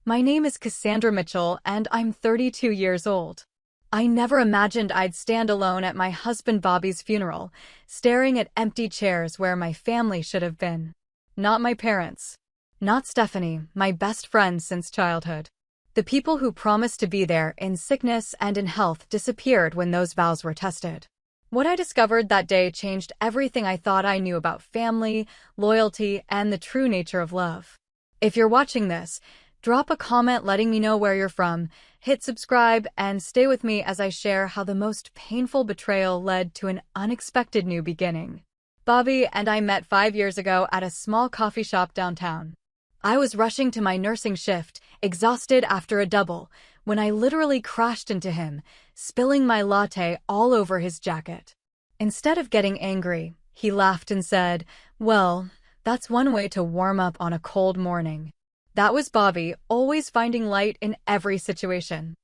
My name is Cassandra Mitchell, and I'm 32 years old. I never imagined I'd stand alone at my husband Bobby's funeral, staring at empty chairs where my family should have been. Not my parents. Not Stephanie, my best friend since childhood. The people who promised to be there in sickness and in health disappeared when those vows were tested. What I discovered that day changed everything I thought I knew about family, loyalty, and the true nature of love. If you're watching this, drop a comment letting me know where you're from, hit subscribe, and stay with me as I share how the most painful betrayal led to an unexpected new beginning. Bobby and I met 5 years ago at a small coffee shop downtown. I was rushing to my nursing shift, exhausted after a double, when I literally crashed into him, spilling my latte all over his jacket. Instead of getting angry, he laughed and said, "Well, that's one way to warm up on a cold morning." That was Bobby, always finding light in every situation.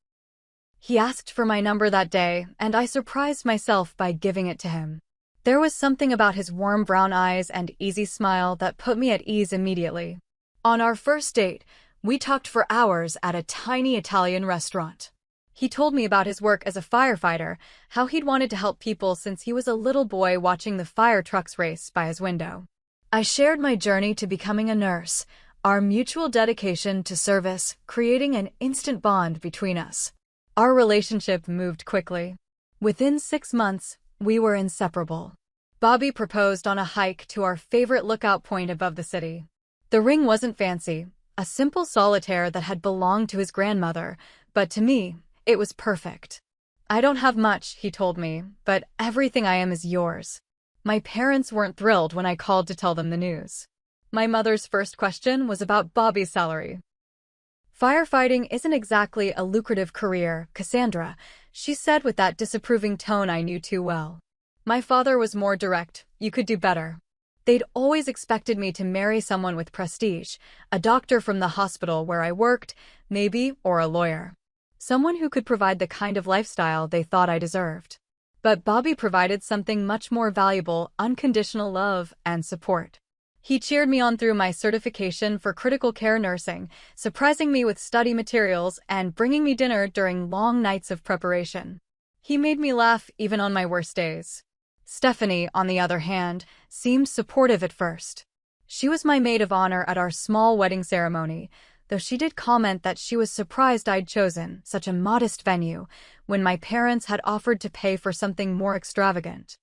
He asked for my number that day, and I surprised myself by giving it to him. There was something about his warm brown eyes and easy smile that put me at ease immediately. On our first date, we talked for hours at a tiny Italian restaurant. He told me about his work as a firefighter, how he'd wanted to help people since he was a little boy watching the fire trucks race by his window. I shared my journey to becoming a nurse, our mutual dedication to service, creating an instant bond between us. Our relationship moved quickly. Within 6 months, we were inseparable. Bobby proposed on a hike to our favorite lookout point above the city. The ring wasn't fancy, a simple solitaire that had belonged to his grandmother, but to me, it was perfect. "I don't have much," he told me, "but everything I am is yours." My parents weren't thrilled when I called to tell them the news. My mother's first question was about Bobby's salary. "Firefighting isn't exactly a lucrative career, Cassandra," she said with that disapproving tone I knew too well. My father was more direct. "You could do better." They'd always expected me to marry someone with prestige, a doctor from the hospital where I worked, maybe, or a lawyer. Someone who could provide the kind of lifestyle they thought I deserved. But Bobby provided something much more valuable: unconditional love and support. He cheered me on through my certification for critical care nursing, surprising me with study materials and bringing me dinner during long nights of preparation. He made me laugh even on my worst days. Stephanie, on the other hand, seemed supportive at first. She was my maid of honor at our small wedding ceremony, though she did comment that she was surprised I'd chosen such a modest venue when my parents had offered to pay for something more extravagant.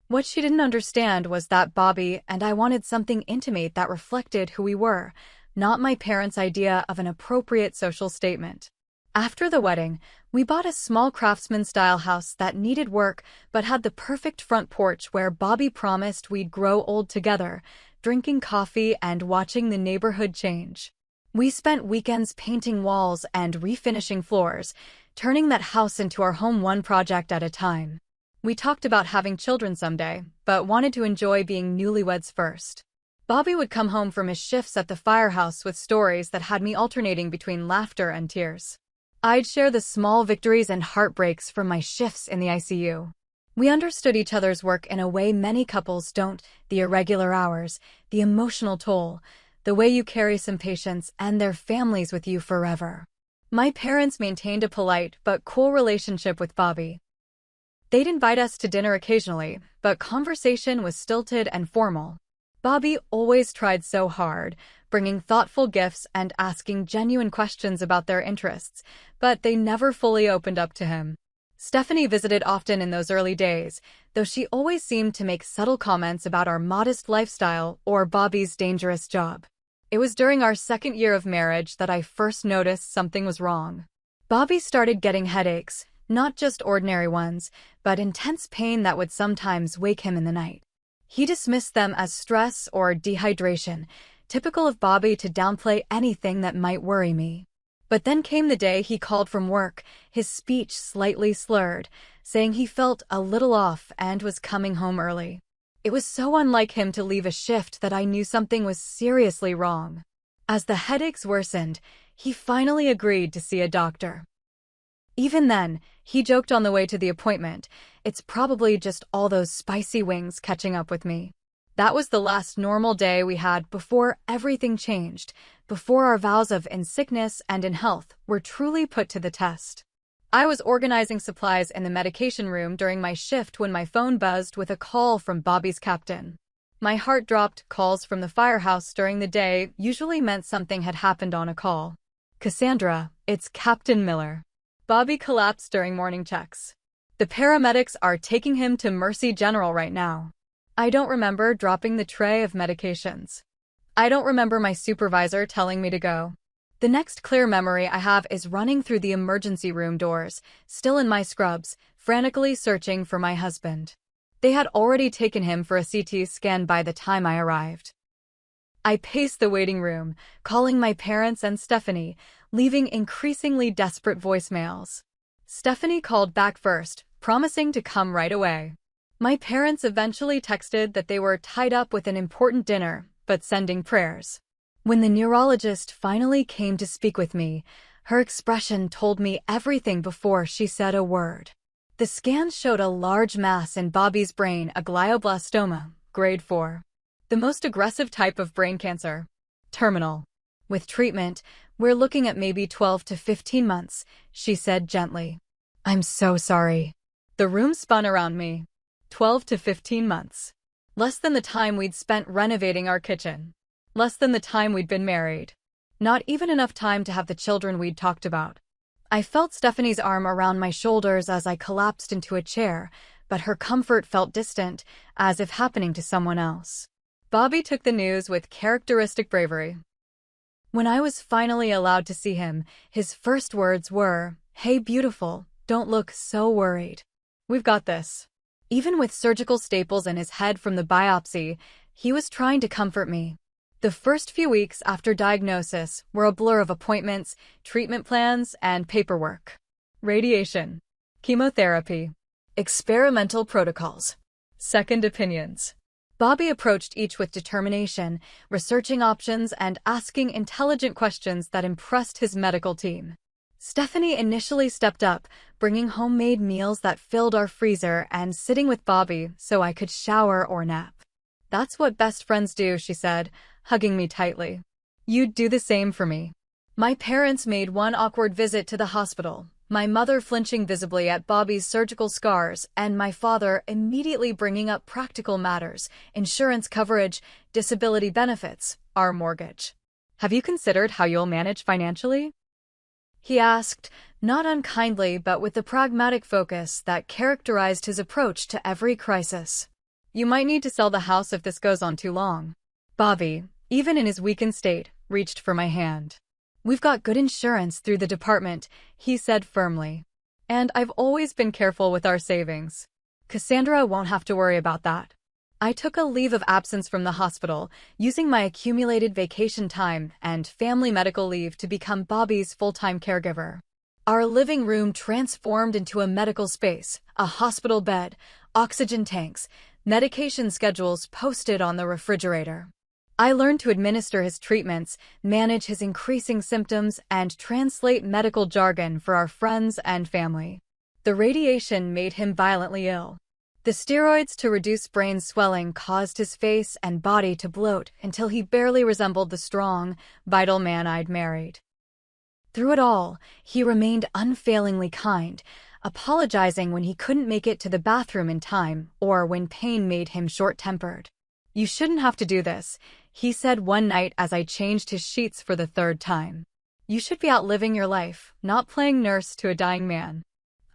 What she didn't understand was that Bobby and I wanted something intimate that reflected who we were, not my parents' idea of an appropriate social statement. After the wedding, we bought a small craftsman-style house that needed work but had the perfect front porch where Bobby promised we'd grow old together, drinking coffee and watching the neighborhood change. We spent weekends painting walls and refinishing floors, turning that house into our home one project at a time. We talked about having children someday, but wanted to enjoy being newlyweds first. Bobby would come home from his shifts at the firehouse with stories that had me alternating between laughter and tears. I'd share the small victories and heartbreaks from my shifts in the ICU. We understood each other's work in a way many couples don't: the irregular hours, the emotional toll, the way you carry some patients and their families with you forever. My parents maintained a polite but cool relationship with Bobby. They'd invite us to dinner occasionally, but conversation was stilted and formal. Bobby always tried so hard, bringing thoughtful gifts and asking genuine questions about their interests, but they never fully opened up to him. Stephanie visited often in those early days, though she always seemed to make subtle comments about our modest lifestyle or Bobby's dangerous job. It was during our second year of marriage that I first noticed something was wrong. Bobby started getting headaches, not just ordinary ones, but intense pain that would sometimes wake him in the night. He dismissed them as stress or dehydration, typical of Bobby to downplay anything that might worry me. But then came the day he called from work, his speech slightly slurred, saying he felt a little off and was coming home early. It was so unlike him to leave a shift that I knew something was seriously wrong. As the headaches worsened, he finally agreed to see a doctor. Even then, he joked on the way to the appointment, "It's probably just all those spicy wings catching up with me." That was the last normal day we had before everything changed, before our vows of in sickness and in health were truly put to the test. I was organizing supplies in the medication room during my shift when my phone buzzed with a call from Bobby's captain. My heart dropped. Calls from the firehouse during the day usually meant something had happened on a call. Cassandra, it's Captain Miller. Bobby collapsed during morning checks. The paramedics are taking him to Mercy General right now. I don't remember dropping the tray of medications. I don't remember my supervisor telling me to go. The next clear memory I have is running through the emergency room doors, still in my scrubs, frantically searching for my husband. They had already taken him for a CT scan by the time I arrived. I paced the waiting room, calling my parents and Stephanie, leaving increasingly desperate voicemails. Stephanie called back first, promising to come right away. My parents eventually texted that they were tied up with an important dinner, but sending prayers. When the neurologist finally came to speak with me, her expression told me everything before she said a word. The scan showed a large mass in Bobby's brain, a glioblastoma, grade 4. The most aggressive type of brain cancer. Terminal. With treatment, we're looking at maybe 12 to 15 months, she said gently. I'm so sorry. The room spun around me. 12 to 15 months. Less than the time we'd spent renovating our kitchen. Less than the time we'd been married. Not even enough time to have the children we'd talked about. I felt Stephanie's arm around my shoulders as I collapsed into a chair, but her comfort felt distant, as if happening to someone else. Bobby took the news with characteristic bravery. When I was finally allowed to see him, his first words were, "Hey beautiful, don't look so worried. We've got this." Even with surgical staples in his head from the biopsy, he was trying to comfort me. The first few weeks after diagnosis were a blur of appointments, treatment plans, and paperwork. Radiation, chemotherapy, experimental protocols, second opinions. Bobby approached each with determination, researching options and asking intelligent questions that impressed his medical team. Stephanie initially stepped up, bringing homemade meals that filled our freezer and sitting with Bobby so I could shower or nap. That's what best friends do, she said, hugging me tightly. You'd do the same for me. My parents made one awkward visit to the hospital, my mother flinching visibly at Bobby's surgical scars and my father immediately bringing up practical matters, insurance coverage, disability benefits, our mortgage. Have you considered how you'll manage financially? He asked, not unkindly but with the pragmatic focus that characterized his approach to every crisis. You might need to sell the house if this goes on too long. Bobby, even in his weakened state, reached for my hand. We've got good insurance through the department, he said firmly. And I've always been careful with our savings. Cassandra won't have to worry about that. I took a leave of absence from the hospital, using my accumulated vacation time and family medical leave to become Bobby's full-time caregiver. Our living room transformed into a medical space, a hospital bed, oxygen tanks, medication schedules posted on the refrigerator. I learned to administer his treatments, manage his increasing symptoms, and translate medical jargon for our friends and family. The radiation made him violently ill. The steroids to reduce brain swelling caused his face and body to bloat until he barely resembled the strong, vital man I'd married. Through it all, he remained unfailingly kind, apologizing when he couldn't make it to the bathroom in time or when pain made him short-tempered. You shouldn't have to do this, he said one night as I changed his sheets for the third time. You should be out living your life, not playing nurse to a dying man.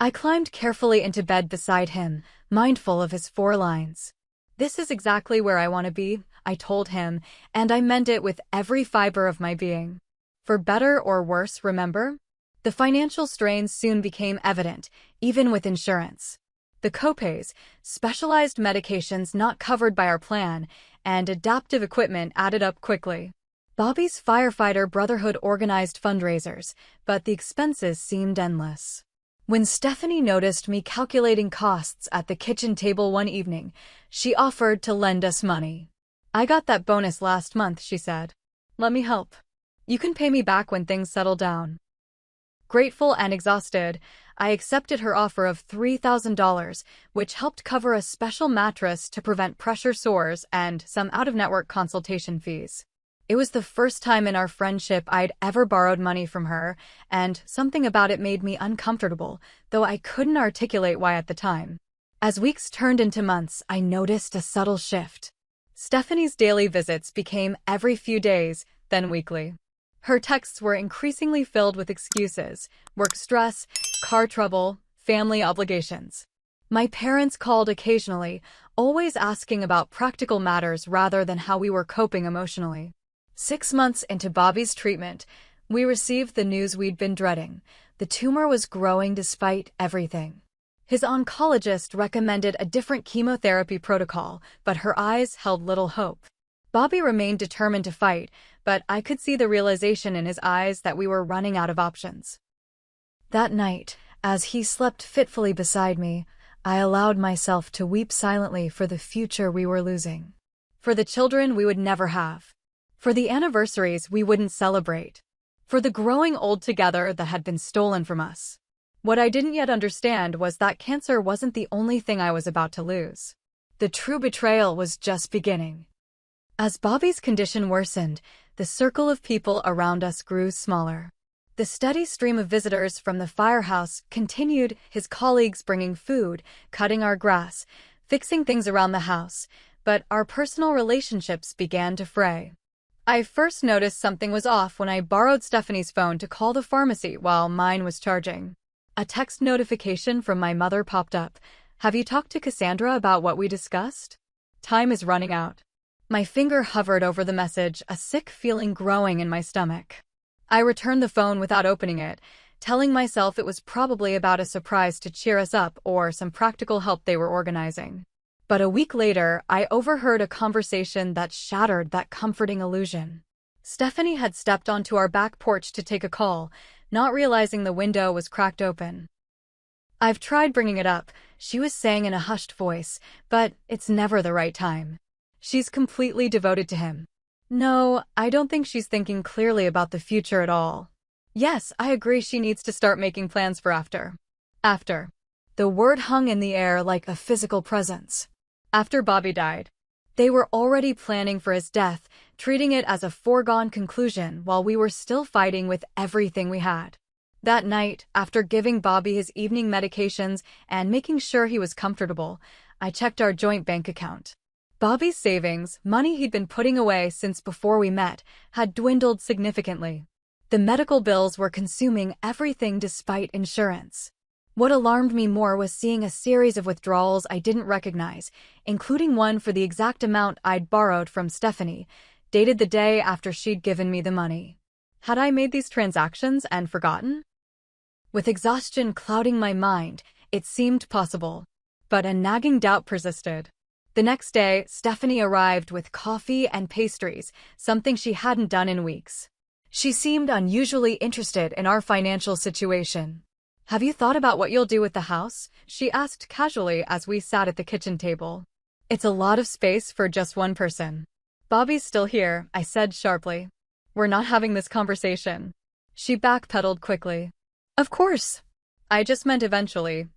I climbed carefully into bed beside him, mindful of his 4 lines. This is exactly where I want to be, I told him, and I meant it with every fiber of my being. For better or worse, remember? The financial strains soon became evident, even with insurance. The copays, specialized medications not covered by our plan, and adaptive equipment added up quickly. Bobby's firefighter brotherhood organized fundraisers, but the expenses seemed endless. When Stephanie noticed me calculating costs at the kitchen table one evening, she offered to lend us money. I got that bonus last month, she said. Let me help. You can pay me back when things settle down. Grateful and exhausted, I accepted her offer of $3,000, which helped cover a special mattress to prevent pressure sores and some out-of-network consultation fees. It was the first time in our friendship I'd ever borrowed money from her, and something about it made me uncomfortable, though I couldn't articulate why at the time. As weeks turned into months, I noticed a subtle shift. Stephanie's daily visits became every few days, then weekly. Her texts were increasingly filled with excuses, work stress, car trouble, family obligations. My parents called occasionally, always asking about practical matters rather than how we were coping emotionally. 6 months into Bobby's treatment, we received the news we'd been dreading. The tumor was growing despite everything. His oncologist recommended a different chemotherapy protocol, but her eyes held little hope. Bobby remained determined to fight, but I could see the realization in his eyes that we were running out of options. That night, as he slept fitfully beside me, I allowed myself to weep silently for the future we were losing. For the children we would never have. For the anniversaries we wouldn't celebrate. For the growing old together that had been stolen from us. What I didn't yet understand was that cancer wasn't the only thing I was about to lose. The true betrayal was just beginning. As Bobby's condition worsened, the circle of people around us grew smaller. The steady stream of visitors from the firehouse continued, his colleagues bringing food, cutting our grass, fixing things around the house, but our personal relationships began to fray. I first noticed something was off when I borrowed Stephanie's phone to call the pharmacy while mine was charging. A text notification from my mother popped up. "Have you talked to Cassandra about what we discussed? Time is running out." My finger hovered over the message, a sick feeling growing in my stomach. I returned the phone without opening it, telling myself it was probably about a surprise to cheer us up or some practical help they were organizing. But a week later, I overheard a conversation that shattered that comforting illusion. Stephanie had stepped onto our back porch to take a call, not realizing the window was cracked open. "I've tried bringing it up," she was saying in a hushed voice, "but it's never the right time. She's completely devoted to him." No, I don't think she's thinking clearly about the future at all. Yes, I agree she needs to start making plans for after. After. The word hung in the air like a physical presence. After Bobby died. They were already planning for his death, treating it as a foregone conclusion while we were still fighting with everything we had. That night, after giving Bobby his evening medications and making sure he was comfortable, I checked our joint bank account. Bobby's savings, money he'd been putting away since before we met, had dwindled significantly. The medical bills were consuming everything despite insurance. What alarmed me more was seeing a series of withdrawals I didn't recognize, including one for the exact amount I'd borrowed from Stephanie, dated the day after she'd given me the money. Had I made these transactions and forgotten? With exhaustion clouding my mind, it seemed possible. But a nagging doubt persisted. The next day, Stephanie arrived with coffee and pastries, something she hadn't done in weeks. She seemed unusually interested in our financial situation. "Have you thought about what you'll do with the house?" she asked casually as we sat at the kitchen table. "It's a lot of space for just one person." "Bobby's still here," I said sharply. "We're not having this conversation." She backpedaled quickly. "Of course. I just meant eventually,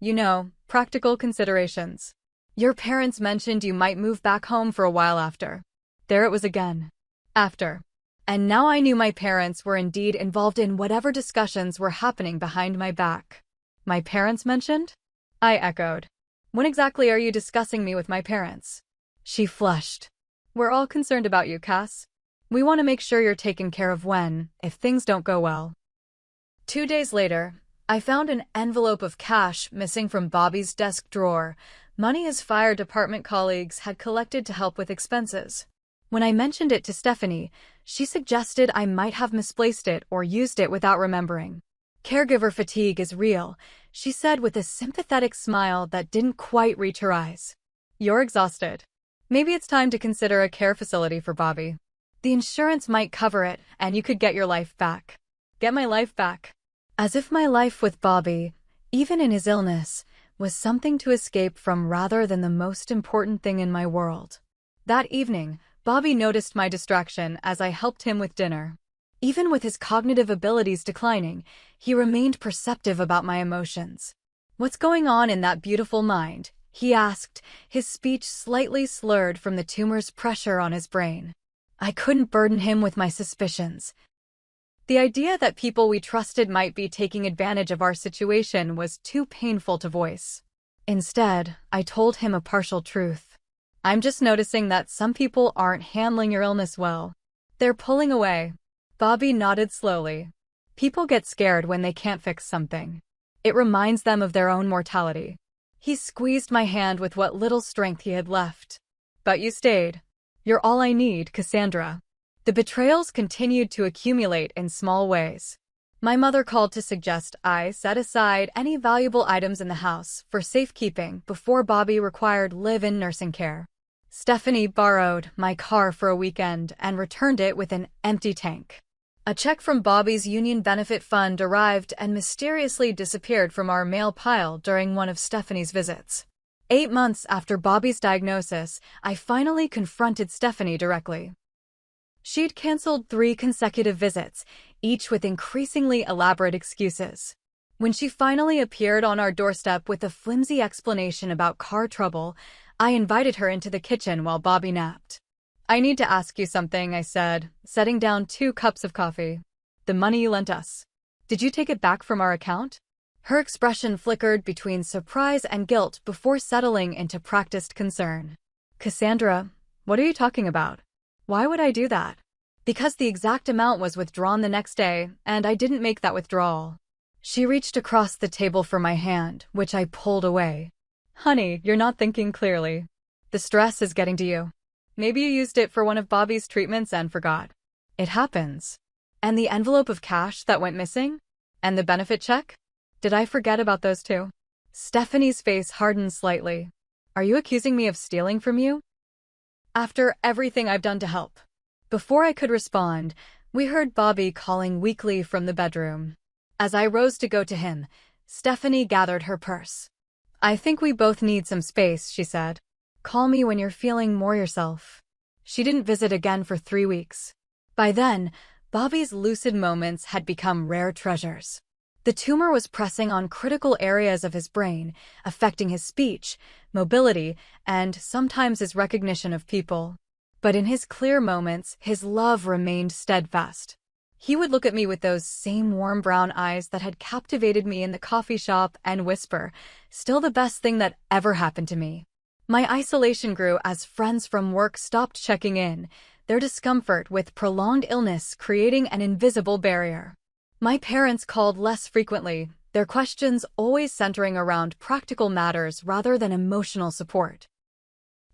practical considerations. Your parents mentioned you might move back home for a while after." There it was again. After. And now I knew my parents were indeed involved in whatever discussions were happening behind my back. "My parents mentioned?" I echoed. "When exactly are you discussing me with my parents?" She flushed. "We're all concerned about you, Cass. We want to make sure you're taken care of if things don't go well." 2 days later, I found an envelope of cash missing from Bobby's desk drawer, money his fire department colleagues had collected to help with expenses. When I mentioned it to Stephanie, she suggested I might have misplaced it or used it without remembering. "Caregiver fatigue is real," she said with a sympathetic smile that didn't quite reach her eyes. "You're exhausted. Maybe it's time to consider a care facility for Bobby. The insurance might cover it, and you could get your life back." Get my life back. As if my life with Bobby, even in his illness, was something to escape from rather than the most important thing in my world. That evening, Bobby noticed my distraction as I helped him with dinner. Even with his cognitive abilities declining, he remained perceptive about my emotions. "What's going on in that beautiful mind?" he asked, his speech slightly slurred from the tumor's pressure on his brain. I couldn't burden him with my suspicions. The idea that people we trusted might be taking advantage of our situation was too painful to voice. Instead, I told him a partial truth. "I'm just noticing that some people aren't handling your illness well. They're pulling away." Bobby nodded slowly. People get scared when they can't fix something. It reminds them of their own mortality. He squeezed my hand with what little strength he had left. "But you stayed. You're all I need, Cassandra." The betrayals continued to accumulate in small ways. My mother called to suggest I set aside any valuable items in the house for safekeeping before Bobby required live-in nursing care. Stephanie borrowed my car for a weekend and returned it with an empty tank. A check from Bobby's union benefit fund arrived and mysteriously disappeared from our mail pile during one of Stephanie's visits. 8 months after Bobby's diagnosis, I finally confronted Stephanie directly. She'd canceled 3 consecutive visits, each with increasingly elaborate excuses. When she finally appeared on our doorstep with a flimsy explanation about car trouble, I invited her into the kitchen while Bobby napped. "I need to ask you something," I said, setting down 2 cups of coffee. "The money you lent us. Did you take it back from our account?" Her expression flickered between surprise and guilt before settling into practiced concern. "Cassandra, what are you talking about? Why would I do that?" "Because the exact amount was withdrawn the next day, and I didn't make that withdrawal." She reached across the table for my hand, which I pulled away. "Honey, you're not thinking clearly. The stress is getting to you. Maybe you used it for one of Bobby's treatments and forgot." "It happens." "And the envelope of cash that went missing? And the benefit check? Did I forget about those too?" Stephanie's face hardened slightly. "Are you accusing me of stealing from you?" "After everything I've done to help." Before I could respond, we heard Bobby calling weakly from the bedroom. As I rose to go to him, Stephanie gathered her purse. "I think we both need some space," she said. "Call me when you're feeling more yourself." She didn't visit again for 3 weeks. By then, Bobby's lucid moments had become rare treasures. The tumor was pressing on critical areas of his brain, affecting his speech, mobility, and sometimes his recognition of people. But in his clear moments, his love remained steadfast. He would look at me with those same warm brown eyes that had captivated me in the coffee shop and whisper, "Still the best thing that ever happened to me." My isolation grew as friends from work stopped checking in, their discomfort with prolonged illness creating an invisible barrier. My parents called less frequently, their questions always centering around practical matters rather than emotional support.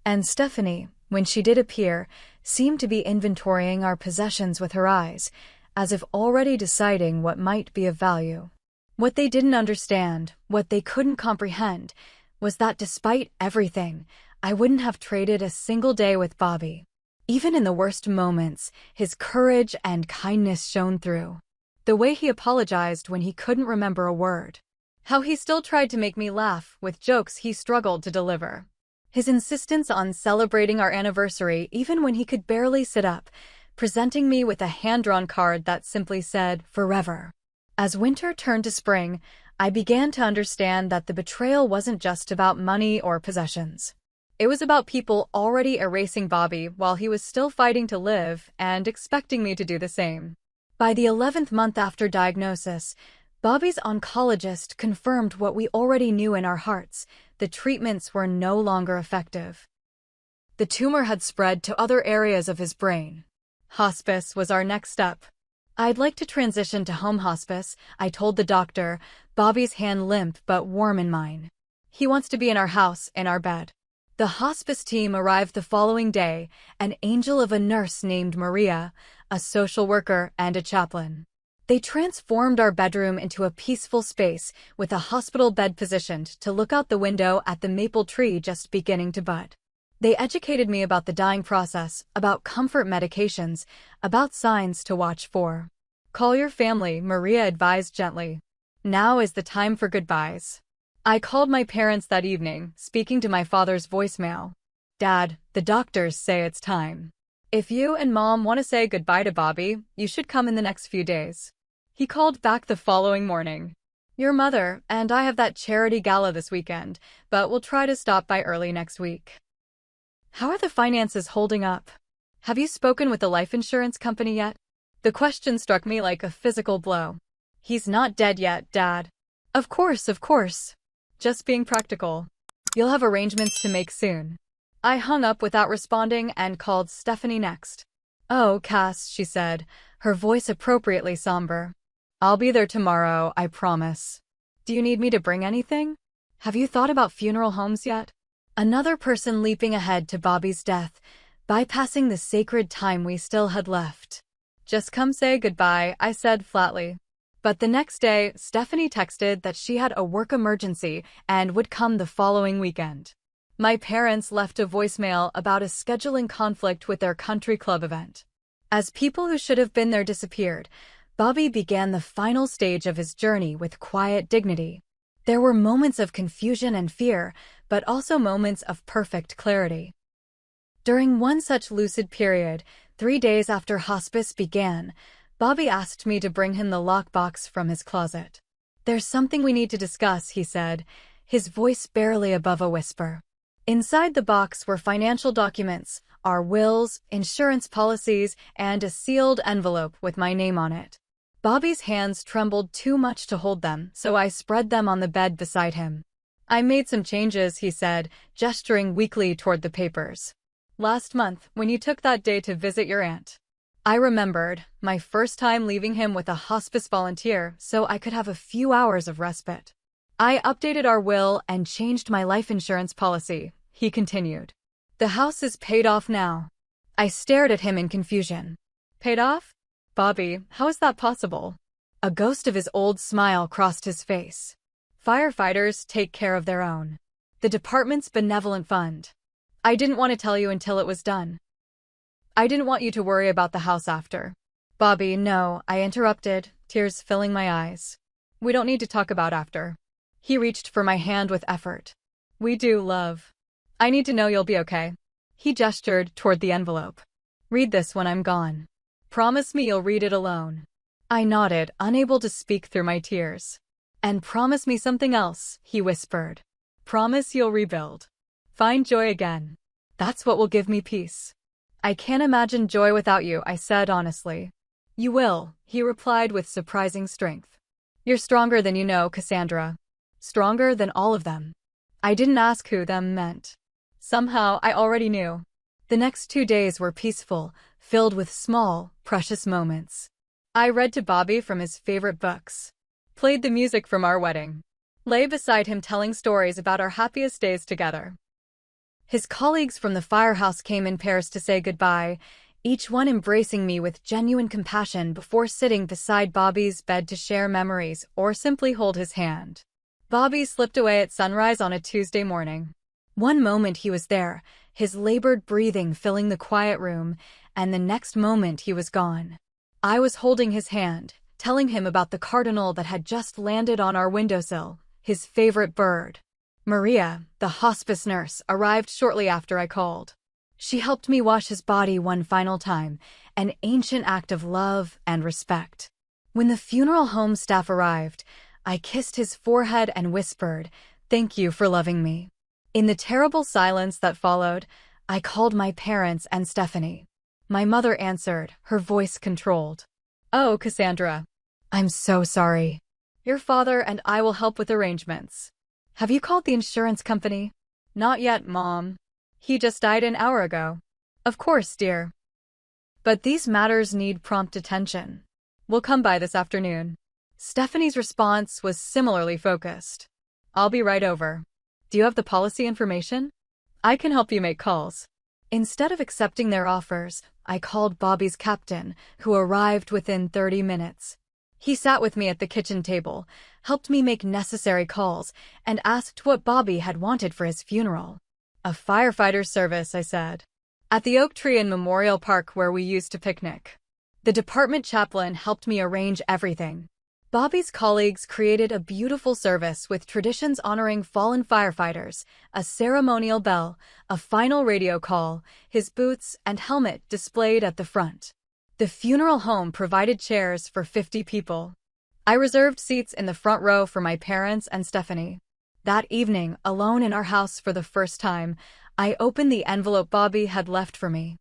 And Stephanie, when she did appear, seemed to be inventorying our possessions with her eyes, as if already deciding what might be of value. What they didn't understand, what they couldn't comprehend, was that despite everything, I wouldn't have traded a single day with Bobby. Even in the worst moments, his courage and kindness shone through. The way he apologized when he couldn't remember a word. How he still tried to make me laugh with jokes he struggled to deliver. His insistence on celebrating our anniversary even when he could barely sit up, presenting me with a hand-drawn card that simply said, "Forever." As winter turned to spring, I began to understand that the betrayal wasn't just about money or possessions. It was about people already erasing Bobby while he was still fighting to live and expecting me to do the same. By the 11th month after diagnosis, Bobby's oncologist confirmed what we already knew in our hearts: the treatments were no longer effective. The tumor had spread to other areas of his brain. Hospice was our next step. "I'd like to transition to home hospice," I told the doctor, Bobby's hand limp but warm in mine. "He wants to be in our house, in our bed." The hospice team arrived the following day, an angel of a nurse named Maria, a social worker, and a chaplain. They transformed our bedroom into a peaceful space with a hospital bed positioned to look out the window at the maple tree just beginning to bud. They educated me about the dying process, about comfort medications, about signs to watch for. "Call your family," Maria advised gently. "Now is the time for goodbyes." I called my parents that evening, speaking to my father's voicemail. "Dad, the doctors say it's time." If you and Mom want to say goodbye to Bobby, you should come in the next few days. He called back the following morning. Your mother and I have that charity gala this weekend, but we'll try to stop by early next week. How are the finances holding up? Have you spoken with the life insurance company yet? The question struck me like a physical blow. He's not dead yet, Dad. Of course, of course. Just being practical. You'll have arrangements to make soon. I hung up without responding and called Stephanie next. Oh, Cass, she said, her voice appropriately somber. I'll be there tomorrow, I promise. Do you need me to bring anything? Have you thought about funeral homes yet? Another person leaping ahead to Bobby's death, bypassing the sacred time we still had left. Just come say goodbye, I said flatly. But the next day, Stephanie texted that she had a work emergency and would come the following weekend. My parents left a voicemail about a scheduling conflict with their country club event. As people who should have been there disappeared, Bobby began the final stage of his journey with quiet dignity. There were moments of confusion and fear, but also moments of perfect clarity. During one such lucid period, 3 days after hospice began, Bobby asked me to bring him the lockbox from his closet. There's something we need to discuss, he said, his voice barely above a whisper. Inside the box were financial documents, our wills, insurance policies, and a sealed envelope with my name on it. Bobby's hands trembled too much to hold them, so I spread them on the bed beside him. I made some changes, he said, gesturing weakly toward the papers. Last month, when you took that day to visit your aunt. I remembered, my first time leaving him with a hospice volunteer so I could have a few hours of respite. I updated our will and changed my life insurance policy, he continued. The house is paid off now. I stared at him in confusion. Paid off? Bobby, how is that possible? A ghost of his old smile crossed his face. Firefighters take care of their own. The department's benevolent fund. I didn't want to tell you until it was done. I didn't want you to worry about the house after. Bobby, no, I interrupted, tears filling my eyes. We don't need to talk about after. He reached for my hand with effort. We do, love. I need to know you'll be okay. He gestured toward the envelope. Read this when I'm gone. Promise me you'll read it alone. I nodded, unable to speak through my tears. And promise me something else, he whispered. Promise you'll rebuild. Find joy again. That's what will give me peace. I can't imagine joy without you, I said honestly. You will, he replied with surprising strength. You're stronger than you know, Cassandra. Stronger than all of them. I didn't ask who them meant. Somehow, I already knew. The next 2 days were peaceful, filled with small, precious moments. I read to Bobby from his favorite books. Played the music from our wedding. Lay beside him telling stories about our happiest days together. His colleagues from the firehouse came in pairs to say goodbye, each one embracing me with genuine compassion before sitting beside Bobby's bed to share memories or simply hold his hand. Bobby slipped away at sunrise on a Tuesday morning. One moment he was there, his labored breathing filling the quiet room, and the next moment he was gone. I was holding his hand, telling him about the cardinal that had just landed on our windowsill, his favorite bird. Maria, the hospice nurse, arrived shortly after I called. She helped me wash his body one final time, an ancient act of love and respect. When the funeral home staff arrived, I kissed his forehead and whispered, "Thank you for loving me." In the terrible silence that followed, I called my parents and Stephanie. My mother answered, her voice controlled. Oh, Cassandra. I'm so sorry. Your father and I will help with arrangements. Have you called the insurance company? Not yet, Mom. He just died an hour ago. Of course, dear. But these matters need prompt attention. We'll come by this afternoon. Stephanie's response was similarly focused. I'll be right over. Do you have the policy information? I can help you make calls. Instead of accepting their offers, I called Bobby's captain, who arrived within 30 minutes. He sat with me at the kitchen table, helped me make necessary calls, and asked what Bobby had wanted for his funeral. A firefighter service, I said. At the oak tree in Memorial Park where we used to picnic. The department chaplain helped me arrange everything. Bobby's colleagues created a beautiful service with traditions honoring fallen firefighters, a ceremonial bell, a final radio call, his boots and helmet displayed at the front. The funeral home provided chairs for 50 people. I reserved seats in the front row for my parents and Stephanie. That evening, alone in our house for the first time, I opened the envelope Bobby had left for me.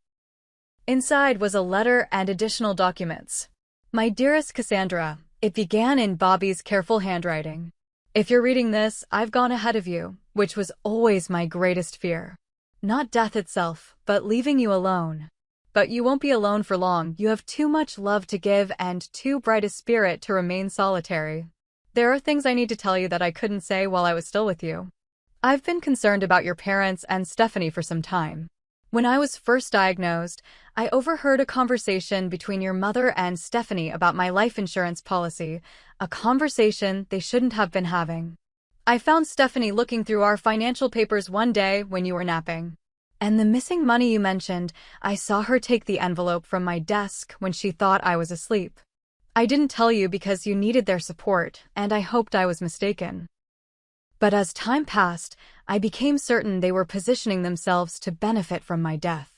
Inside was a letter and additional documents. My dearest Cassandra, it began in Bobby's careful handwriting. If you're reading this, I've gone ahead of you, which was always my greatest fear. Not death itself, but leaving you alone. But you won't be alone for long. You have too much love to give and too bright a spirit to remain solitary. There are things I need to tell you that I couldn't say while I was still with you. I've been concerned about your parents and Stephanie for some time. When I was first diagnosed, I overheard a conversation between your mother and Stephanie about my life insurance policy, a conversation they shouldn't have been having. I found Stephanie looking through our financial papers one day when you were napping. And the missing money you mentioned, I saw her take the envelope from my desk when she thought I was asleep. I didn't tell you because you needed their support, and I hoped I was mistaken. But as time passed, I became certain they were positioning themselves to benefit from my death.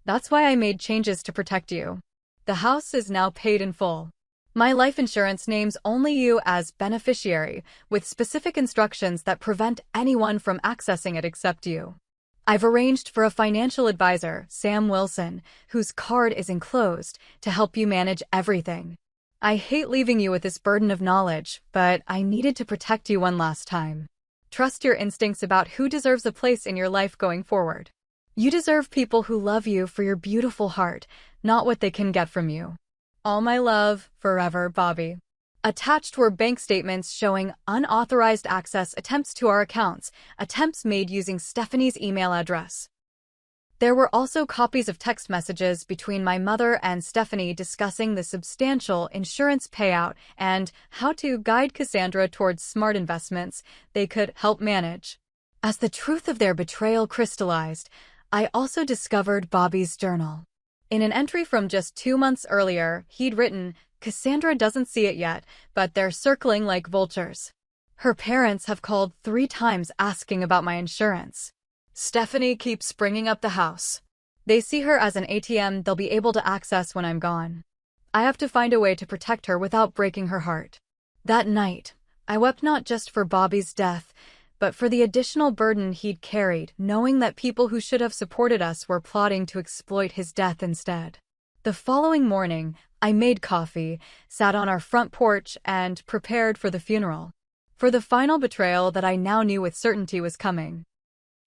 That's why I made changes to protect you. The house is now paid in full. My life insurance names only you as beneficiary, with specific instructions that prevent anyone from accessing it except you. I've arranged for a financial advisor, Sam Wilson, whose card is enclosed, to help you manage everything. I hate leaving you with this burden of knowledge, but I needed to protect you one last time. Trust your instincts about who deserves a place in your life going forward. You deserve people who love you for your beautiful heart, not what they can get from you. All my love, forever, Bobby. Attached were bank statements showing unauthorized access attempts to our accounts, attempts made using Stephanie's email address. There were also copies of text messages between my mother and Stephanie discussing the substantial insurance payout and how to guide Cassandra towards smart investments they could help manage. As the truth of their betrayal crystallized, I also discovered Bobby's journal. In an entry from just 2 months earlier, he'd written, "Cassandra doesn't see it yet, but they're circling like vultures. Her parents have called 3 times asking about my insurance. Stephanie keeps bringing up the house. They see her as an ATM they'll be able to access when I'm gone. I have to find a way to protect her without breaking her heart." That night, I wept not just for Bobby's death, but for the additional burden he'd carried, knowing that people who should have supported us were plotting to exploit his death instead. The following morning, I made coffee, sat on our front porch, and prepared for the funeral. For the final betrayal that I now knew with certainty was coming.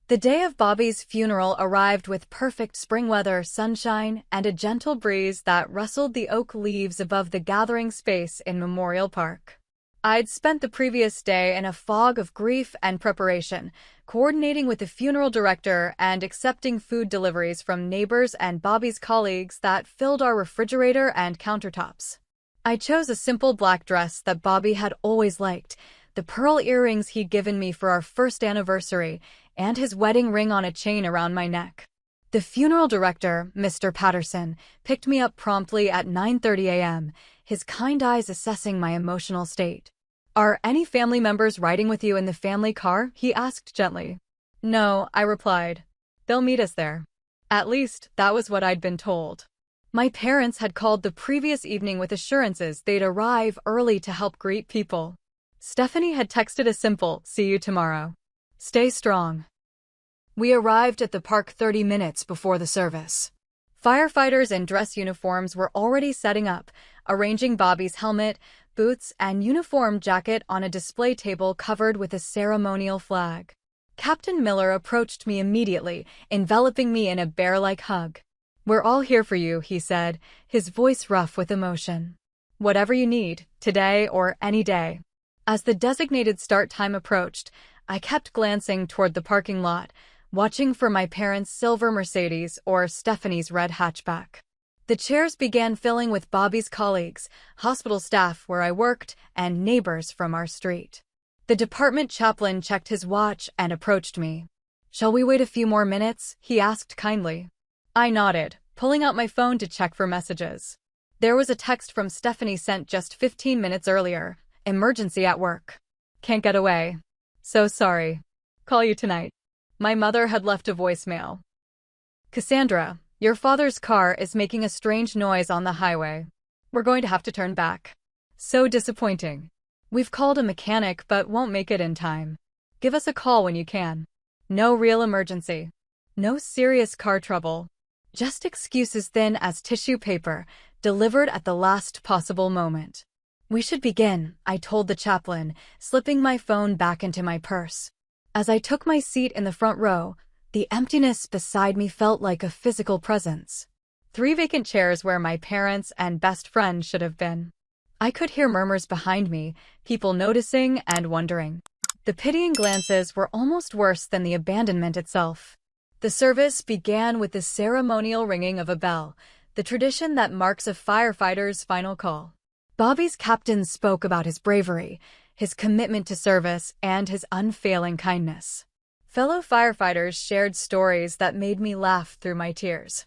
The day of Bobby's funeral arrived with perfect spring weather, sunshine, and a gentle breeze that rustled the oak leaves above the gathering space in Memorial Park. I'd spent the previous day in a fog of grief and preparation, coordinating with the funeral director and accepting food deliveries from neighbors and Bobby's colleagues that filled our refrigerator and countertops. I chose a simple black dress that Bobby had always liked, the pearl earrings he'd given me for our first anniversary, and his wedding ring on a chain around my neck. The funeral director, Mr. Patterson, picked me up promptly at 9:30 a.m., his kind eyes assessing my emotional state. "Are any family members riding with you in the family car?" he asked gently. "No," I replied. "They'll meet us there." At least, that was what I'd been told. My parents had called the previous evening with assurances they'd arrive early to help greet people. Stephanie had texted a simple, "See you tomorrow. Stay strong." We arrived at the park 30 minutes before the service. Firefighters in dress uniforms were already setting up, arranging Bobby's helmet, boots, and uniform jacket on a display table covered with a ceremonial flag. Captain Miller approached me immediately, enveloping me in a bear-like hug. "We're all here for you," he said, his voice rough with emotion. "Whatever you need, today or any day." As the designated start time approached, I kept glancing toward the parking lot, watching for my parents' silver Mercedes or Stephanie's red hatchback. The chairs began filling with Bobby's colleagues, hospital staff where I worked, and neighbors from our street. The department chaplain checked his watch and approached me. "Shall we wait a few more minutes?" he asked kindly. I nodded, pulling out my phone to check for messages. There was a text from Stephanie sent just 15 minutes earlier. Emergency at work. Can't get away. So sorry. Call you tonight. My mother had left a voicemail. Cassandra, your father's car is making a strange noise on the highway. We're going to have to turn back. So disappointing. We've called a mechanic but won't make it in time. Give us a call when you can. No real emergency. No serious car trouble. Just excuses thin as tissue paper, delivered at the last possible moment. We should begin, I told the chaplain, slipping my phone back into my purse. As I took my seat in the front row, the emptiness beside me felt like a physical presence. 3 vacant chairs where my parents and best friend should have been. I could hear murmurs behind me, people noticing and wondering. The pitying glances were almost worse than the abandonment itself. The service began with the ceremonial ringing of a bell, the tradition that marks a firefighter's final call. Bobby's captain spoke about his bravery, his commitment to service, and his unfailing kindness. Fellow firefighters shared stories that made me laugh through my tears.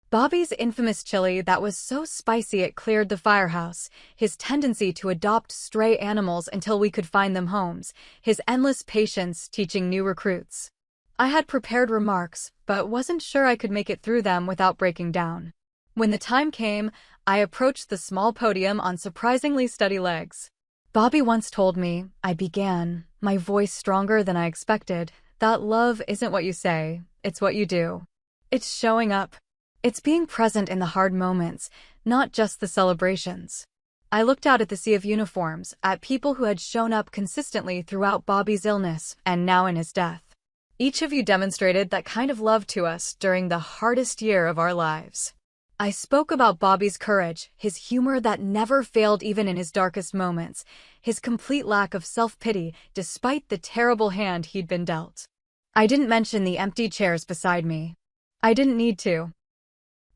Bobby's infamous chili that was so spicy it cleared the firehouse, his tendency to adopt stray animals until we could find them homes, his endless patience teaching new recruits. I had prepared remarks, but wasn't sure I could make it through them without breaking down. When the time came, I approached the small podium on surprisingly steady legs. Bobby once told me, I began, my voice stronger than I expected, that love isn't what you say, it's what you do. It's showing up. It's being present in the hard moments, not just the celebrations. I looked out at the sea of uniforms, at people who had shown up consistently throughout Bobby's illness and now in his death. Each of you demonstrated that kind of love to us during the hardest year of our lives. I spoke about Bobby's courage, his humor that never failed even in his darkest moments, his complete lack of self-pity despite the terrible hand he'd been dealt. I didn't mention the empty chairs beside me. I didn't need to.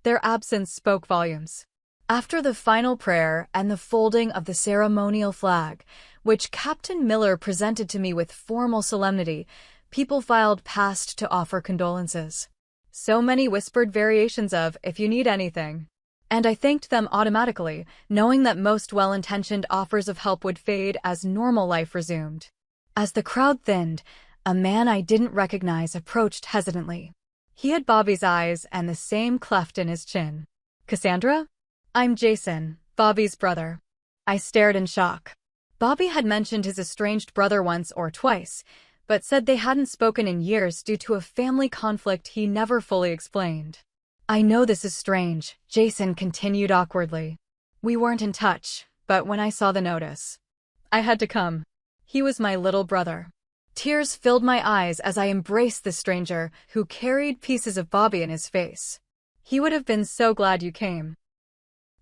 Their absence spoke volumes. After the final prayer and the folding of the ceremonial flag, which Captain Miller presented to me with formal solemnity, people filed past to offer condolences. So many whispered variations of, if you need anything. And I thanked them automatically, knowing that most well-intentioned offers of help would fade as normal life resumed. As the crowd thinned, a man I didn't recognize approached hesitantly. He had Bobby's eyes and the same cleft in his chin. Cassandra? I'm Jason, Bobby's brother. I stared in shock. Bobby had mentioned his estranged brother once or twice, but said they hadn't spoken in years due to a family conflict he never fully explained. I know this is strange, Jason continued awkwardly. We weren't in touch, but when I saw the notice, I had to come. He was my little brother. Tears filled my eyes as I embraced the stranger who carried pieces of Bobby in his face. He would have been so glad you came.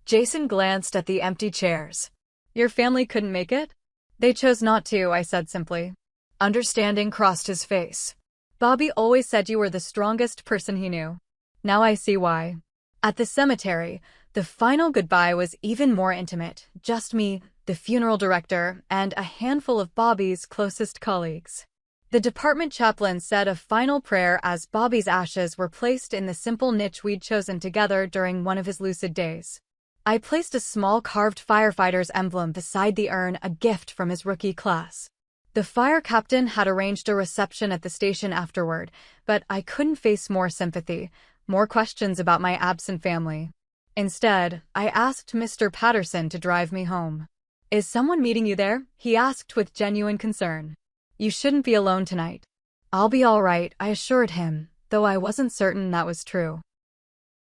Jason glanced at the empty chairs. Your family couldn't make it? They chose not to, I said simply. Understanding crossed his face. Bobby always said you were the strongest person he knew. Now I see why. At the cemetery, the final goodbye was even more intimate. Just me, the funeral director, and a handful of Bobby's closest colleagues. The department chaplain said a final prayer as Bobby's ashes were placed in the simple niche we'd chosen together during one of his lucid days. I placed a small carved firefighter's emblem beside the urn, a gift from his rookie class. The fire captain had arranged a reception at the station afterward, but I couldn't face more sympathy, more questions about my absent family. Instead, I asked Mr. Patterson to drive me home. Is someone meeting you there? He asked with genuine concern. You shouldn't be alone tonight. I'll be all right, I assured him, though I wasn't certain that was true.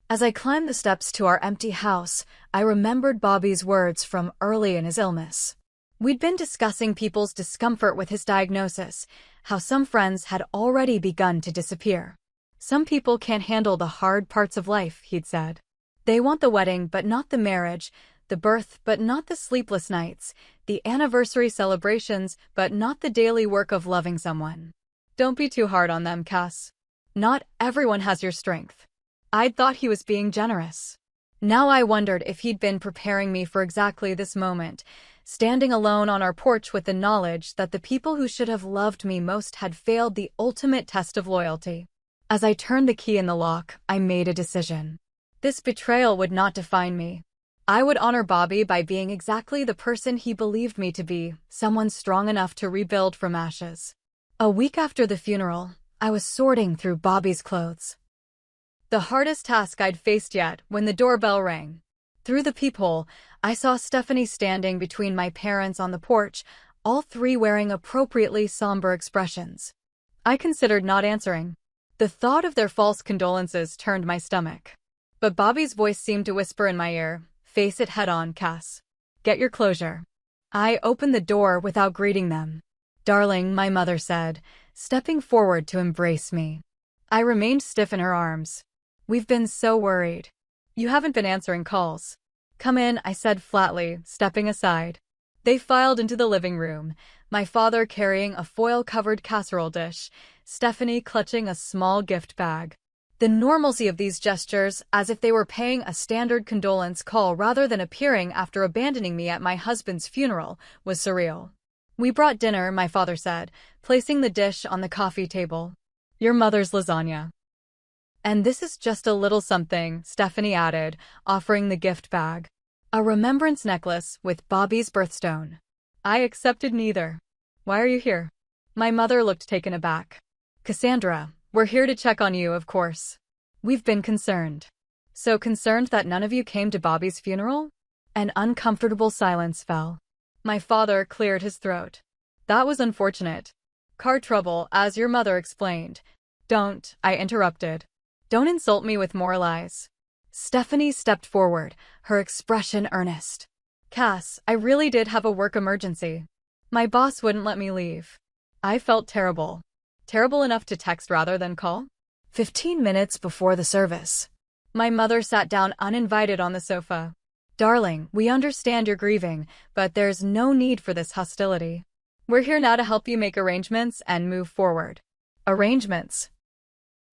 As I climbed the steps to our empty house, I remembered Bobby's words from early in his illness. We'd been discussing people's discomfort with his diagnosis, how some friends had already begun to disappear. Some people can't handle the hard parts of life, he'd said. They want the wedding but not the marriage, the birth but not the sleepless nights, the anniversary celebrations but not the daily work of loving someone. Don't be too hard on them, Cass. Not everyone has your strength. I'd thought he was being generous. Now I wondered if he'd been preparing me for exactly this moment, standing alone on our porch with the knowledge that the people who should have loved me most had failed the ultimate test of loyalty. As I turned the key in the lock, I made a decision. This betrayal would not define me. I would honor Bobby by being exactly the person he believed me to be, someone strong enough to rebuild from ashes. A week after the funeral, I was sorting through Bobby's clothes. The hardest task I'd faced yet when the doorbell rang. Through the peephole, I saw Stephanie standing between my parents on the porch, all three wearing appropriately somber expressions. I considered not answering. The thought of their false condolences turned my stomach. But Bobby's voice seemed to whisper in my ear, "Face it head-on, Cass. Get your closure." I opened the door without greeting them. "Darling," my mother said, stepping forward to embrace me. I remained stiff in her arms. "We've been so worried. You haven't been answering calls." "Come in," I said flatly, stepping aside. They filed into the living room, my father carrying a foil-covered casserole dish, Stephanie clutching a small gift bag. The normalcy of these gestures, as if they were paying a standard condolence call rather than appearing after abandoning me at my husband's funeral, was surreal. "We brought dinner," my father said, placing the dish on the coffee table. "Your mother's lasagna." "And this is just a little something," Stephanie added, offering the gift bag. A remembrance necklace with Bobby's birthstone. I accepted neither. "Why are you here?" My mother looked taken aback. "Cassandra, we're here to check on you, of course. We've been concerned." "So concerned that none of you came to Bobby's funeral?" An uncomfortable silence fell. My father cleared his throat. "That was unfortunate. Car trouble, as your mother explained." "Don't," I interrupted. "Don't insult me with more lies." Stephanie stepped forward, her expression earnest. "Cass, I really did have a work emergency. My boss wouldn't let me leave." I felt terrible. Terrible enough to text rather than call? 15 minutes before the service, my mother sat down uninvited on the sofa. "Darling, we understand you're grieving, but there's no need for this hostility. We're here now to help you make arrangements and move forward." "Arrangements?"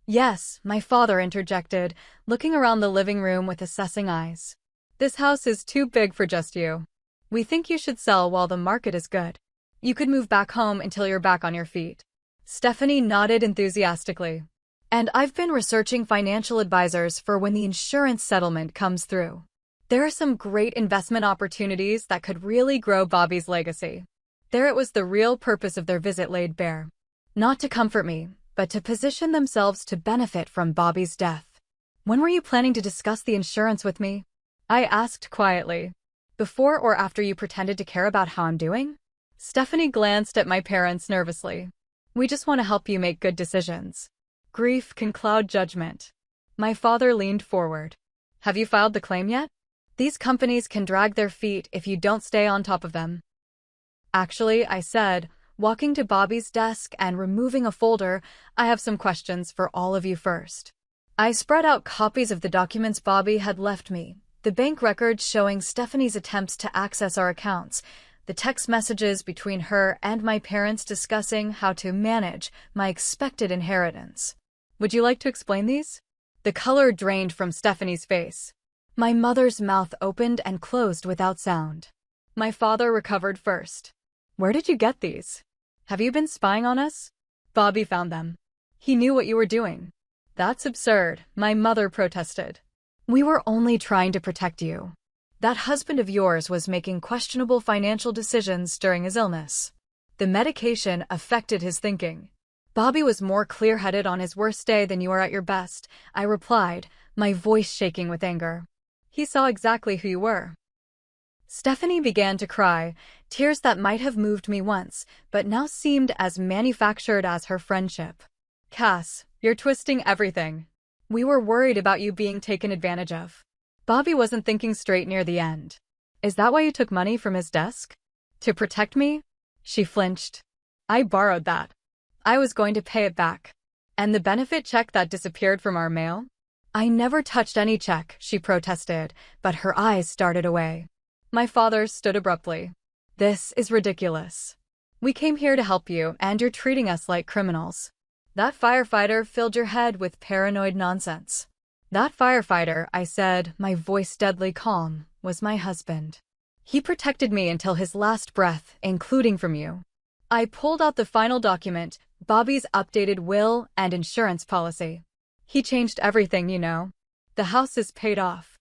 "Yes," my father interjected, looking around the living room with assessing eyes. "This house is too big for just you. We think you should sell while the market is good. You could move back home until you're back on your feet." Stephanie nodded enthusiastically. "And I've been researching financial advisors for when the insurance settlement comes through. There are some great investment opportunities that could really grow Bobby's legacy." There it was, the real purpose of their visit laid bare. Not to comfort me, but to position themselves to benefit from Bobby's death. "When were you planning to discuss the insurance with me?" I asked quietly. "Before or after you pretended to care about how I'm doing?" Stephanie glanced at my parents nervously. "We just want to help you make good decisions. Grief can cloud judgment." My father leaned forward. "Have you filed the claim yet? These companies can drag their feet if you don't stay on top of them." "Actually," I said, walking to Bobby's desk and removing a folder, "I have some questions for all of you first." I spread out copies of the documents Bobby had left me, the bank records showing Stephanie's attempts to access our accounts, the text messages between her and my parents discussing how to manage my expected inheritance. "Would you like to explain these?" The color drained from Stephanie's face. My mother's mouth opened and closed without sound. My father recovered first. "Where did you get these? Have you been spying on us?" "Bobby found them. He knew what you were doing." "That's absurd," my mother protested. "We were only trying to protect you. That husband of yours was making questionable financial decisions during his illness. The medication affected his thinking. Bobby was more clear-headed on his worst day than you are at your best," I replied, my voice shaking with anger. "He saw exactly who you were." Stephanie began to cry, tears that might have moved me once, but now seemed as manufactured as her friendship. "Cass, you're twisting everything. We were worried about you being taken advantage of. Bobby wasn't thinking straight near the end." "Is that why you took money from his desk? To protect me?" She flinched. "I borrowed that. I was going to pay it back." "And the benefit check that disappeared from our mail?" "I never touched any check," she protested, but her eyes started away. My father stood abruptly. "This is ridiculous. We came here to help you, and you're treating us like criminals." "That firefighter filled your head with paranoid nonsense." "That firefighter," I said, my voice deadly calm, "was my husband. He protected me until his last breath, including from you." I pulled out the final document, Bobby's updated will and insurance policy. "He changed everything, you know. The house is paid off."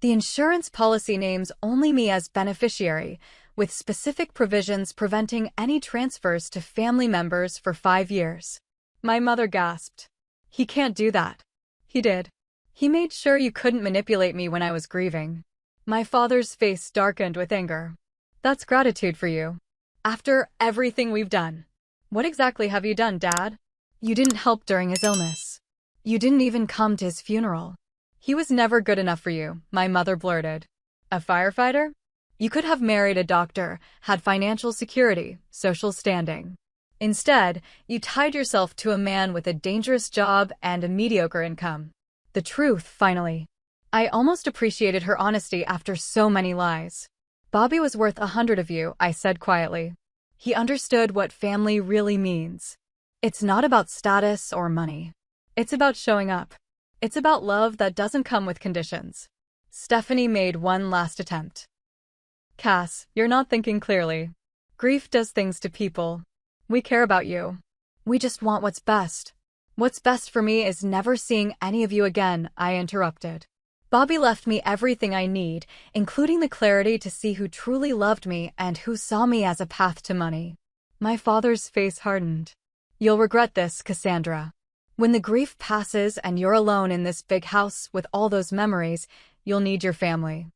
The insurance policy names only me as beneficiary, with specific provisions preventing any transfers to family members for 5 years. My mother gasped. He can't do that. He did. He made sure you couldn't manipulate me when I was grieving. My father's face darkened with anger. That's gratitude for you. After everything we've done. What exactly have you done, Dad? You didn't help during his illness. You didn't even come to his funeral. He was never good enough for you, my mother blurted. A firefighter? You could have married a doctor, had financial security, social standing. Instead, you tied yourself to a man with a dangerous job and a mediocre income. The truth, finally. I almost appreciated her honesty after so many lies. Bobby was worth 100 of you, I said quietly. He understood what family really means. It's not about status or money. It's about showing up. It's about love that doesn't come with conditions. Stephanie made one last attempt. Cass, you're not thinking clearly. Grief does things to people. We care about you. We just want what's best. What's best for me is never seeing any of you again, I interrupted. Bobby left me everything I need, including the clarity to see who truly loved me and who saw me as a path to money. My father's face hardened. You'll regret this, Cassandra. When the grief passes and you're alone in this big house with all those memories, you'll need your family.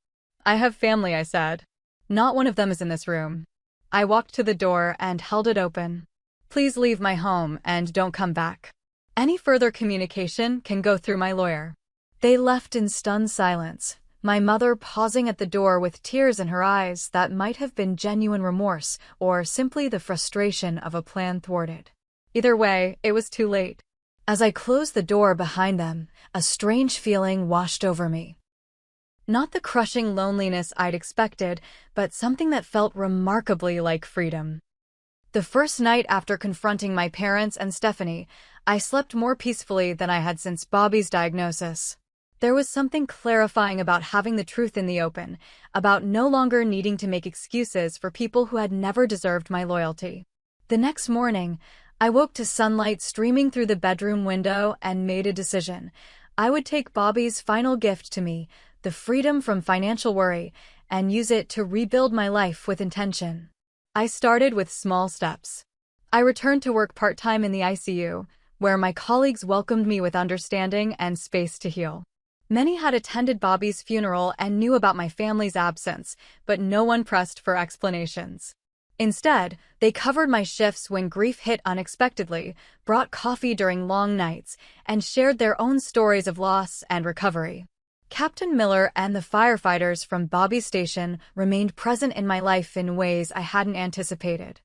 I have family, I said. Not one of them is in this room. I walked to the door and held it open. Please leave my home and don't come back. Any further communication can go through my lawyer. They left in stunned silence, my mother pausing at the door with tears in her eyes that might have been genuine remorse or simply the frustration of a plan thwarted. Either way, it was too late. As I closed the door behind them, a strange feeling washed over me. Not the crushing loneliness I'd expected, but something that felt remarkably like freedom. The first night after confronting my parents and Stephanie, I slept more peacefully than I had since Bobby's diagnosis. There was something clarifying about having the truth in the open, about no longer needing to make excuses for people who had never deserved my loyalty. The next morning, I woke to sunlight streaming through the bedroom window and made a decision. I would take Bobby's final gift to me, the freedom from financial worry, and use it to rebuild my life with intention. I started with small steps. I returned to work part-time in the ICU, where my colleagues welcomed me with understanding and space to heal. Many had attended Bobby's funeral and knew about my family's absence, but no one pressed for explanations. Instead, they covered my shifts when grief hit unexpectedly, brought coffee during long nights, and shared their own stories of loss and recovery. Captain Miller and the firefighters from Bobby's station remained present in my life in ways I hadn't anticipated.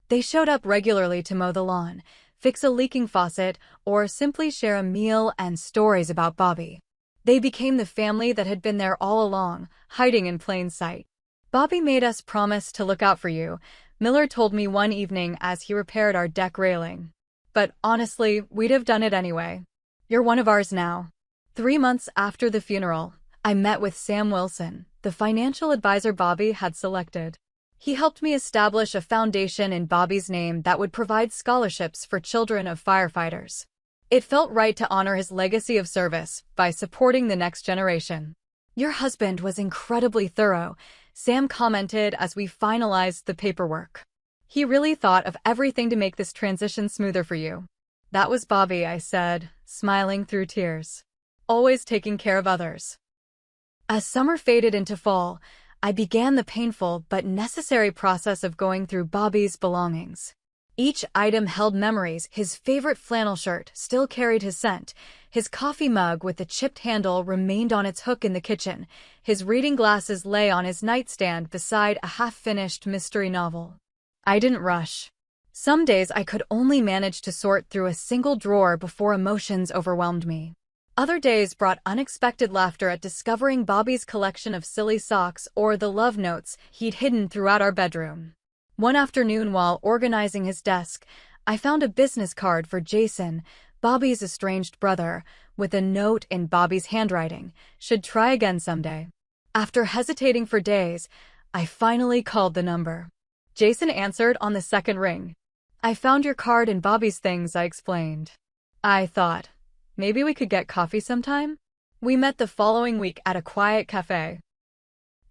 They showed up regularly to mow the lawn, fix a leaking faucet, or simply share a meal and stories about Bobby. They became the family that had been there all along, hiding in plain sight. Bobby made us promise to look out for you, Miller told me one evening as he repaired our deck railing. But honestly, we'd have done it anyway. You're one of ours now. 3 months after the funeral, I met with Sam Wilson, the financial advisor Bobby had selected. He helped me establish a foundation in Bobby's name that would provide scholarships for children of firefighters. It felt right to honor his legacy of service by supporting the next generation. Your husband was incredibly thorough, Sam commented as we finalized the paperwork. He really thought of everything to make this transition smoother for you. That was Bobby, I said, smiling through tears. Always taking care of others. As summer faded into fall, I began the painful but necessary process of going through Bobby's belongings. Each item held memories. His favorite flannel shirt still carried his scent. His coffee mug with the chipped handle remained on its hook in the kitchen. His reading glasses lay on his nightstand beside a half-finished mystery novel. I didn't rush. Some days I could only manage to sort through a single drawer before emotions overwhelmed me. Other days brought unexpected laughter at discovering Bobby's collection of silly socks or the love notes he'd hidden throughout our bedroom. One afternoon while organizing his desk, I found a business card for Jason, Bobby's estranged brother, with a note in Bobby's handwriting, "Should try again someday." After hesitating for days, I finally called the number. Jason answered on the second ring. "I found your card in Bobby's things," I explained. I thought, maybe we could get coffee sometime? We met the following week at a quiet cafe.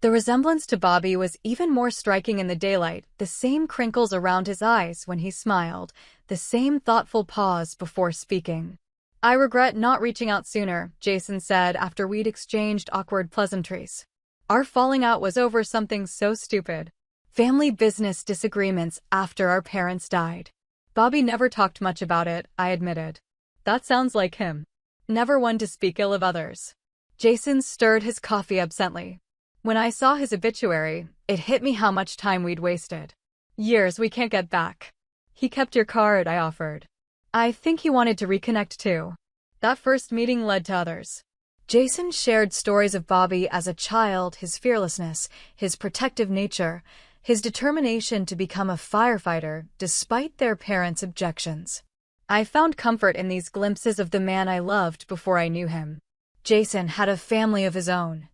The resemblance to Bobby was even more striking in the daylight, the same crinkles around his eyes when he smiled, the same thoughtful pause before speaking. "I regret not reaching out sooner," Jason said after we'd exchanged awkward pleasantries. Our falling out was over something so stupid. Family business disagreements after our parents died. Bobby never talked much about it, I admitted. That sounds like him. Never one to speak ill of others. Jason stirred his coffee absently. When I saw his obituary, it hit me how much time we'd wasted. Years we can't get back. "He kept your card," I offered. "I think he wanted to reconnect too." That first meeting led to others. Jason shared stories of Bobby as a child, his fearlessness, his protective nature, his determination to become a firefighter despite their parents' objections. I found comfort in these glimpses of the man I loved before I knew him. Jason had a family of his own.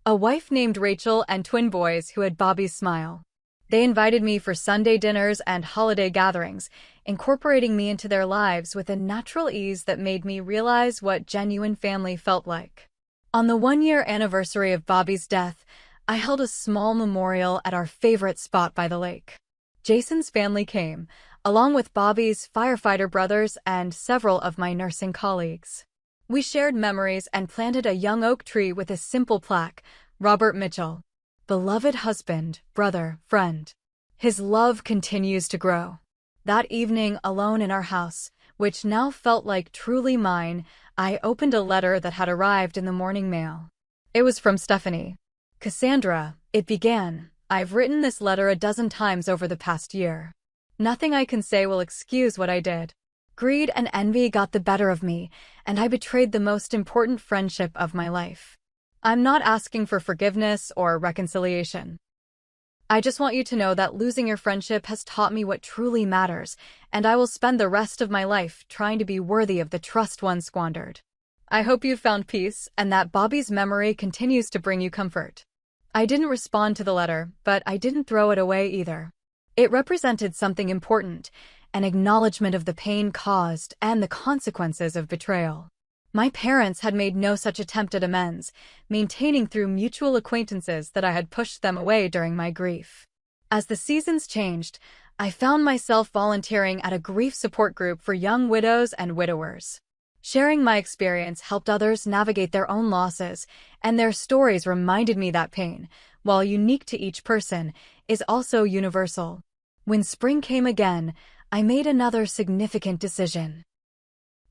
A wife named Rachel and twin boys who had Bobby's smile. They invited me for Sunday dinners and holiday gatherings, incorporating me into their lives with a natural ease that made me realize what genuine family felt like. On the one-year anniversary of Bobby's death, I held a small memorial at our favorite spot by the lake. Jason's family came, along with Bobby's firefighter brothers and several of my nursing colleagues. We shared memories and planted a young oak tree with a simple plaque, "Robert Mitchell. Beloved husband, brother, friend." His love continues to grow. That evening, alone in our house, which now felt like truly mine, I opened a letter that had arrived in the morning mail. It was from Stephanie. "Cassandra," it began, "I've written this letter a dozen times over the past year. Nothing I can say will excuse what I did. Greed and envy got the better of me, and I betrayed the most important friendship of my life. I'm not asking for forgiveness or reconciliation. I just want you to know that losing your friendship has taught me what truly matters, and I will spend the rest of my life trying to be worthy of the trust one squandered. I hope you've found peace and that Bobby's memory continues to bring you comfort." I didn't respond to the letter, but I didn't throw it away either. It represented something important, an acknowledgement of the pain caused and the consequences of betrayal. My parents had made no such attempt at amends, maintaining through mutual acquaintances that I had pushed them away during my grief. As the seasons changed, I found myself volunteering at a grief support group for young widows and widowers. Sharing my experience helped others navigate their own losses, and their stories reminded me that pain, while unique to each person, is also universal. When spring came again, I made another significant decision.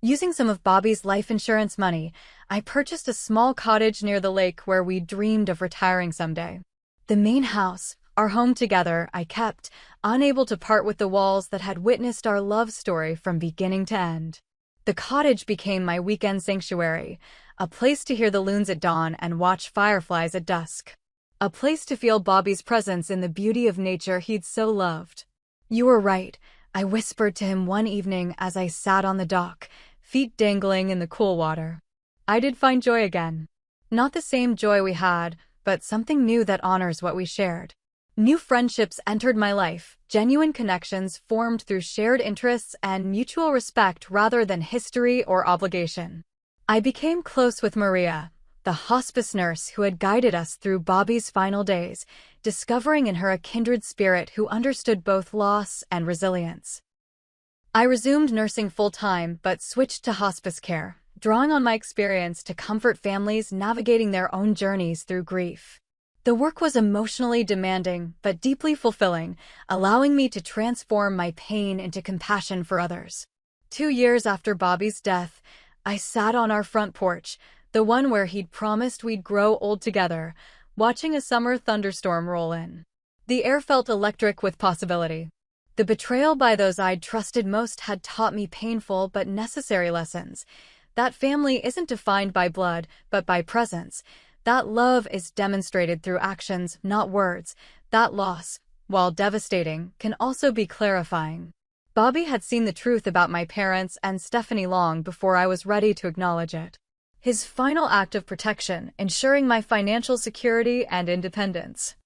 Using some of Bobby's life insurance money, I purchased a small cottage near the lake where we dreamed of retiring someday. The main house, our home together, I kept, unable to part with the walls that had witnessed our love story from beginning to end. The cottage became my weekend sanctuary, a place to hear the loons at dawn and watch fireflies at dusk. A place to feel Bobby's presence in the beauty of nature he'd so loved. "You were right," I whispered to him one evening as I sat on the dock, feet dangling in the cool water. I did find joy again. Not the same joy we had, but something new that honors what we shared. New friendships entered my life, genuine connections formed through shared interests and mutual respect rather than history or obligation. I became close with Maria, the hospice nurse who had guided us through Bobby's final days, discovering in her a kindred spirit who understood both loss and resilience. I resumed nursing full-time but switched to hospice care, drawing on my experience to comfort families navigating their own journeys through grief. The work was emotionally demanding but deeply fulfilling, allowing me to transform my pain into compassion for others. 2 years after Bobby's death, I sat on our front porch, the one where he'd promised we'd grow old together, watching a summer thunderstorm roll in. The air felt electric with possibility. The betrayal by those I'd trusted most had taught me painful but necessary lessons. That family isn't defined by blood, but by presence. That love is demonstrated through actions, not words. That loss, while devastating, can also be clarifying. Bobby had seen the truth about my parents and Stephanie long before I was ready to acknowledge it. His final act of protection, ensuring my financial security and independence,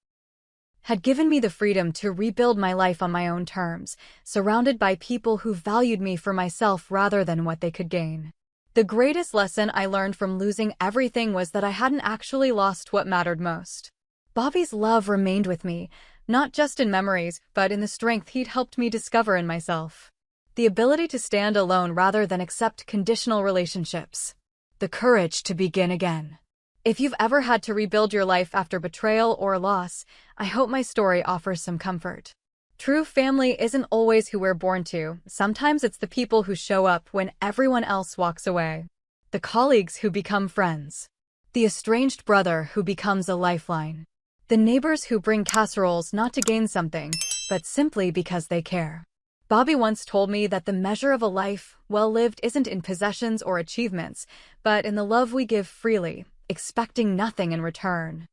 had given me the freedom to rebuild my life on my own terms, surrounded by people who valued me for myself rather than what they could gain. The greatest lesson I learned from losing everything was that I hadn't actually lost what mattered most. Bobby's love remained with me, not just in memories, but in the strength he'd helped me discover in myself. The ability to stand alone rather than accept conditional relationships. The courage to begin again. If you've ever had to rebuild your life after betrayal or loss, I hope my story offers some comfort. True family isn't always who we're born to. Sometimes it's the people who show up when everyone else walks away. The colleagues who become friends. The estranged brother who becomes a lifeline. The neighbors who bring casseroles not to gain something, but simply because they care. Bobby once told me that the measure of a life well lived isn't in possessions or achievements, but in the love we give freely, expecting nothing in return.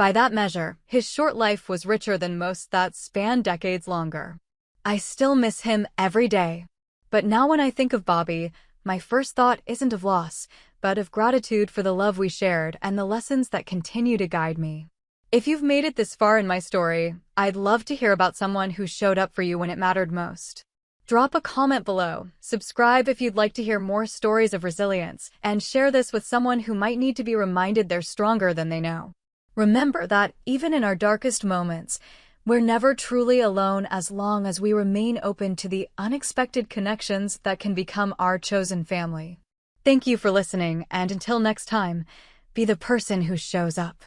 By that measure, his short life was richer than most that span decades longer. I still miss him every day. But now when I think of Bobby, my first thought isn't of loss, but of gratitude for the love we shared and the lessons that continue to guide me. If you've made it this far in my story, I'd love to hear about someone who showed up for you when it mattered most. Drop a comment below, subscribe if you'd like to hear more stories of resilience, and share this with someone who might need to be reminded they're stronger than they know. Remember that, even in our darkest moments, we're never truly alone as long as we remain open to the unexpected connections that can become our chosen family. Thank you for listening, and until next time, be the person who shows up.